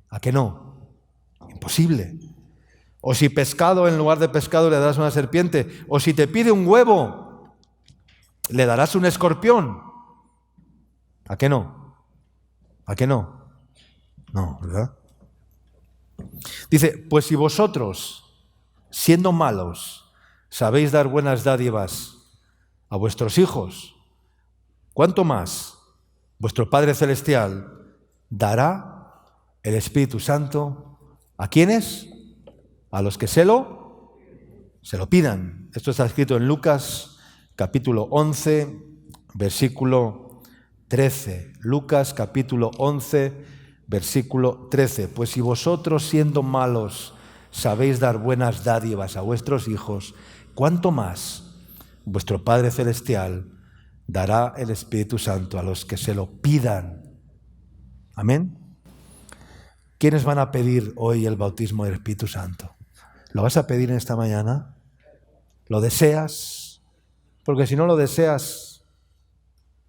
¿A qué no? Imposible. O si pescado, en lugar de pescado, le darás una serpiente. O si te pide un huevo, le darás un escorpión. ¿A qué no? ¿A qué no? No, ¿verdad? Dice, pues si vosotros, siendo malos, sabéis dar buenas dádivas a vuestros hijos, ¿cuánto más vuestro Padre Celestial dará el Espíritu Santo a quiénes? A los que se lo pidan. Esto está escrito en Lucas capítulo 11, versículo 13. Lucas capítulo 11, versículo 13. Pues si vosotros, siendo malos, sabéis dar buenas dádivas a vuestros hijos, ¿cuánto más vuestro Padre Celestial dará el Espíritu Santo a los que se lo pidan? Amén. ¿Quiénes van a pedir hoy el bautismo del Espíritu Santo? ¿Lo vas a pedir en esta mañana? ¿Lo deseas? Porque si no lo deseas,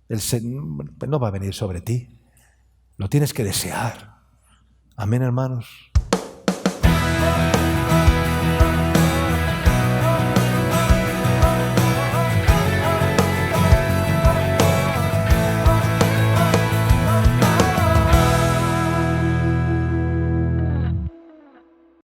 no va a venir sobre ti. Lo tienes que desear. Amén, hermanos.